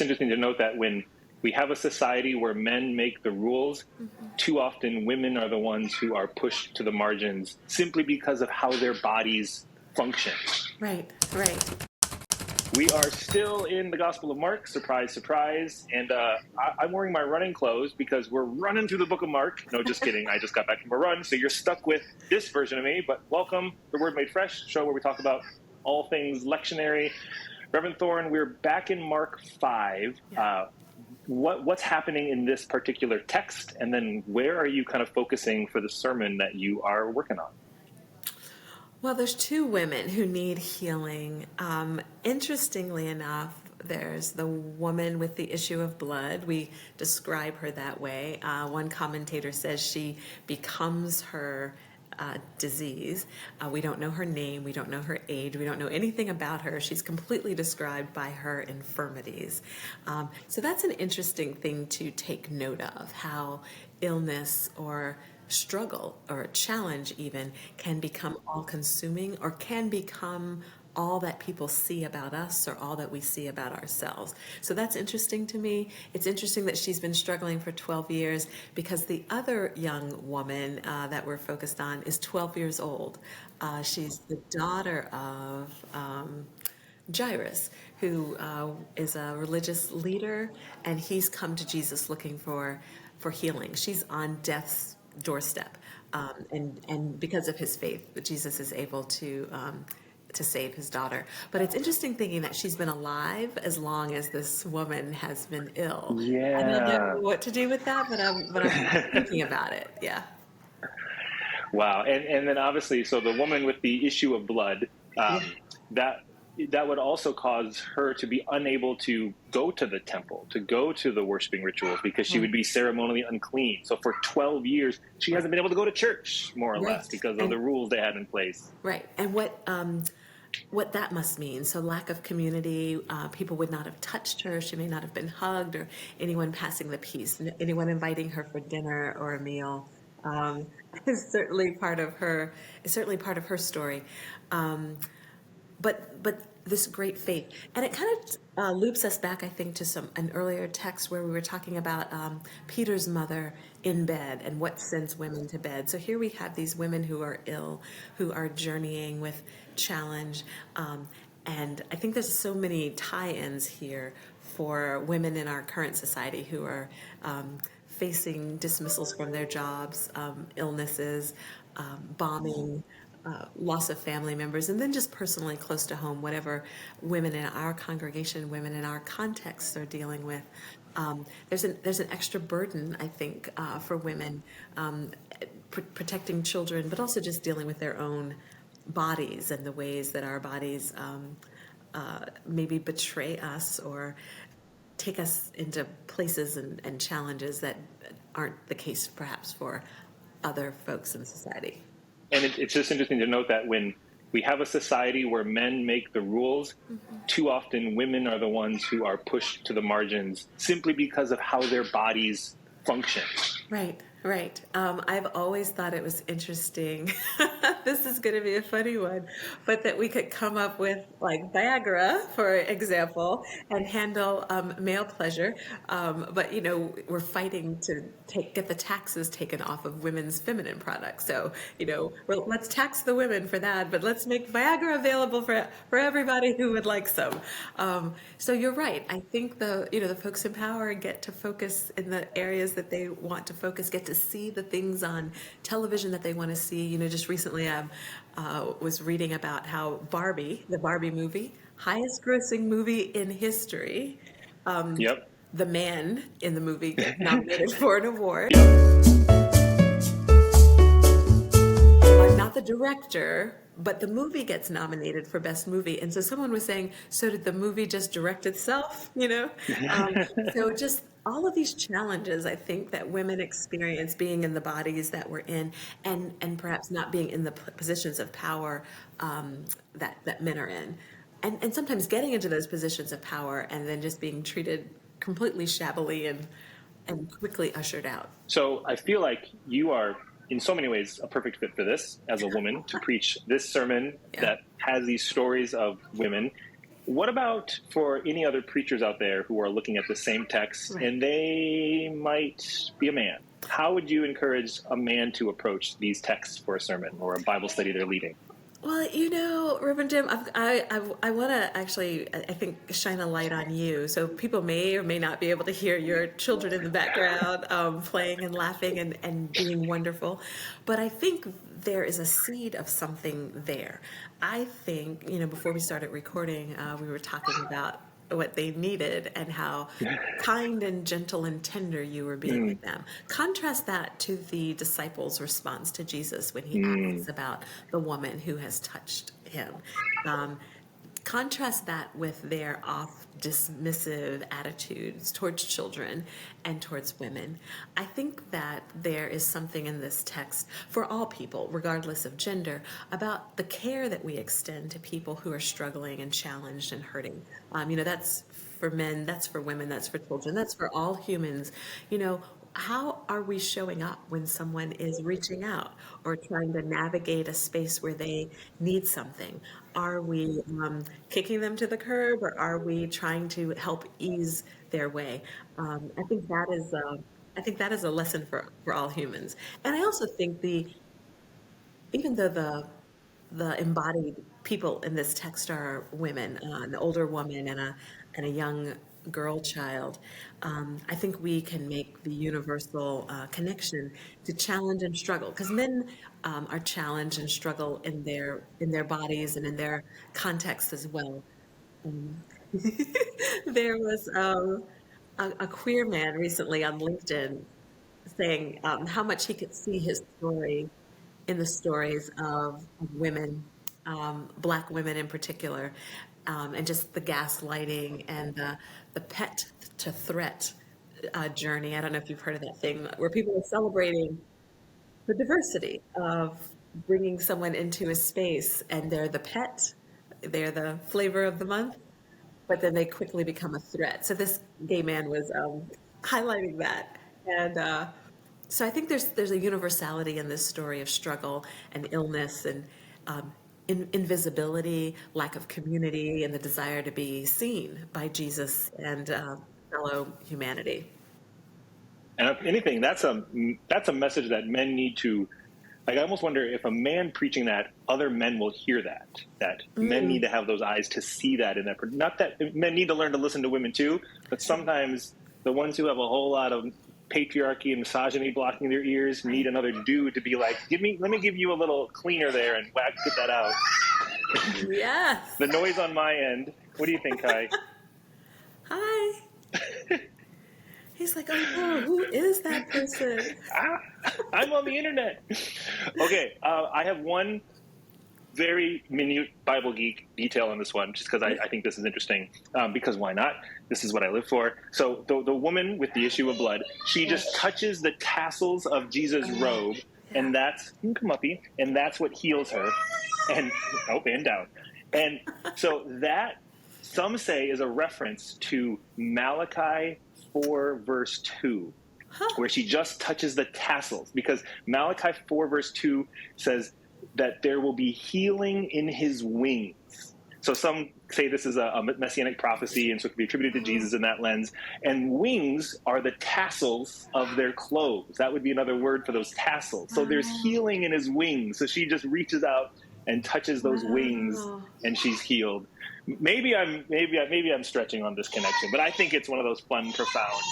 just interesting to note that when we have a society where men make the rules, too often women are the ones who are pushed to the margins simply because of how their bodies function. Right. We are still in the Gospel of Mark, surprise, surprise, and I'm wearing my running clothes because we're running through the book of Mark. No, just kidding. I just got back from a run, so you're stuck with this version of me, but welcome, The Word Made Fresh, show where we talk about all things lectionary. Reverend Thorne, we're back in Mark 5. What's happening in this particular text, and then where are you kind of focusing for the sermon that you are working on? Well, there's two women who need healing. Interestingly enough, there's the woman with the issue of blood. We describe her that way. One commentator says she becomes her disease. We don't know her name. We don't know her age. We don't know anything about her. She's completely described by her infirmities. So that's an interesting thing to take note of, how illness or struggle or challenge even can become all-consuming, or can become all that people see about us or all that we see about ourselves. So that's interesting to me. It's interesting that she's been struggling for 12 years because the other young woman that we're focused on is 12 years old. She's the daughter of Jairus, who is a religious leader, and he's come to Jesus looking for healing. She's on death's doorstep, and because of his faith, Jesus is able to save his daughter. But it's interesting thinking that she's been alive as long as this woman has been ill. Yeah. I don't know what to do with that, but I'm thinking about it. Yeah. Wow. And then obviously, so the woman with the issue of blood, that would also cause her to be unable to go to the temple, to go to the worshiping rituals, because she would be ceremonially unclean. So for 12 years, she hasn't been able to go to church, more or less, because of the rules they had in place. Right. And what that must mean. So lack of community, people would not have touched her. She may not have been hugged, or anyone passing the peace, anyone inviting her for dinner or a meal. Is certainly part of her story. But this great faith, and it kind of loops us back, I think, to an earlier text where we were talking about Peter's mother in bed and what sends women to bed. So here we have these women who are ill, who are journeying with challenge, and I think there's so many tie-ins here for women in our current society who are facing dismissals from their jobs, illnesses, bombing, loss of family members, and then just personally close to home, whatever women in our congregation, women in our contexts are dealing with. There's an extra burden, I think, for women, protecting children, but also just dealing with their own bodies and the ways that our bodies maybe betray us or take us into places and challenges that aren't the case perhaps for other folks in society. And it's just interesting to note that when we have a society where men make the rules, too often women are the ones who are pushed to the margins simply because of how their bodies function. Right. I've always thought it was interesting. This is going to be a funny one, but that we could come up with like Viagra, for example, and handle male pleasure. But we're fighting to get the taxes taken off of women's feminine products. So let's tax the women for that, but let's make Viagra available for everybody who would like some. So you're right. I think the folks in power get to focus in the areas that they want to focus, get to see the things on television that they want to see. Just recently I was reading about how the Barbie movie, highest grossing movie in history. The man in the movie gets nominated for an award. Not the director, but the movie gets nominated for best movie. And so someone was saying, so did the movie just direct itself? So just all of these challenges, I think, that women experience being in the bodies that we're in, and perhaps not being in the positions of power that men are in. And sometimes getting into those positions of power and then just being treated completely shabbily and quickly ushered out. So I feel like you are, in so many ways, a perfect fit for this as a woman to preach this sermon that has these stories of women. What about for any other preachers out there who are looking at the same text Right. and they might be a man? How would you encourage a man to approach these texts for a sermon or a Bible study they're leading? Well, Reverend Jim, I want to actually, I think, shine a light on you. So people may or may not be able to hear your children in the background playing and laughing and being wonderful. But I think there is a seed of something there. I think, before we started recording, we were talking about what they needed and how kind and gentle and tender you were being with them. Contrast that to the disciples' response to Jesus when he asks about the woman who has touched him. Um, Contrast that with their off dismissive attitudes towards children and towards women. I think that there is something in this text for all people, regardless of gender, about the care that we extend to people who are struggling and challenged and hurting. That's for men, that's for women, that's for children, that's for all humans. How are we showing up when someone is reaching out or trying to navigate a space where they need something? Are we kicking them to the curb, or are we trying to help ease their way? I think that is a lesson for all humans. And I also think even though the embodied people in this text are women, an older woman and a young girl child. I think we can make the universal connection to challenge and struggle, because men are challenged and struggle in their bodies and in their context as well. Um, there was a queer man recently on LinkedIn saying how much he could see his story in the stories of women, Black women in particular, and just the gaslighting and the pet to threat journey. I don't know if you've heard of that thing where people are celebrating the diversity of bringing someone into a space and they're the pet, they're the flavor of the month, but then they quickly become a threat. So this gay man was highlighting that, and so I think there's a universality in this story of struggle and illness and invisibility, lack of community, and the desire to be seen by Jesus and fellow humanity. And if anything, that's a message that men need to. Like, I almost wonder if a man preaching that, other men will hear that. That men need to have those eyes to see that in that. Not that men need to learn to listen to women too, but sometimes the ones who have a whole lot of patriarchy and misogyny blocking their ears need another dude to be like, let me give you a little cleaner there and get that out. Yes. The noise on my end. What do you think, Kai? Hi. He's like, oh no, who is that person? I'm on the internet. Okay, I have one very minute Bible geek detail on this one, just because I think this is interesting. Because why not? This is what I live for. So the woman with the issue of blood, she just touches the tassels of Jesus' robe, and that's and that's what heals her. And and down. And so that, some say, is a reference to Malachi 4 verse 2, where she just touches the tassels, because Malachi 4 verse 2 says that there will be healing in his wings. So some say this is a messianic prophecy, and so it can be attributed to Jesus in that lens. And wings are the tassels of their clothes. That would be another word for those tassels. So there's healing in his wings. So she just reaches out and touches those wings, and she's healed. Maybe I'm stretching on this connection, but I think it's one of those fun, profound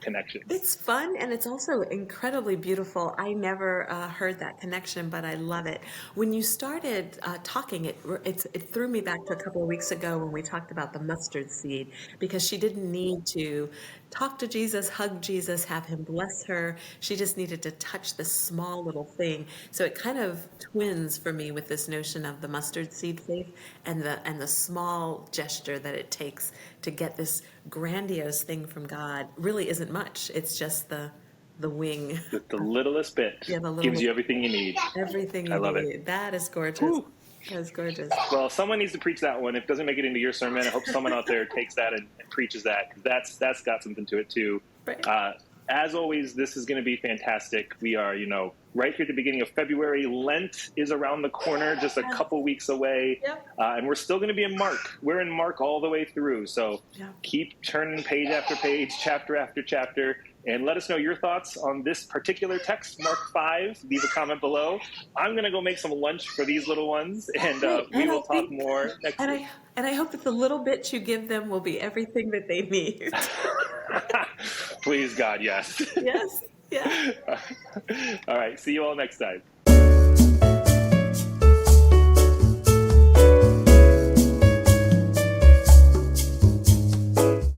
connections. It's fun, and it's also incredibly beautiful. I never heard that connection, but I love it. When you started talking, it threw me back to a couple of weeks ago when we talked about the mustard seed, because she didn't need to talk to Jesus, hug Jesus, have him bless her. She just needed to touch this small little thing. So it kind of twins for me with this notion of the mustard seed faith and the small gesture that it takes to get this grandiose thing from God. Really isn't much. It's just the wing. The littlest bit gives you everything you need. Everything you I love need. It. That is gorgeous. Woo. That is gorgeous. Well, someone needs to preach that one. If it doesn't make it into your sermon, I hope someone out there takes that and preaches that, because that's got something to it too. Right. as always, this is going to be fantastic. We are, right here at the beginning of February. Lent is around the corner, just a couple weeks away. Yep. And we're still going to be in Mark. We're in Mark all the way through. So keep turning page after page, chapter after chapter, and let us know your thoughts on this particular text, Mark 5. Leave a comment below. I'm going to go make some lunch for these little ones, and we will talk more next week. And I hope that the little bits you give them will be everything that they need. Please, God, yes. Yes. Yeah. All right. See you all next time.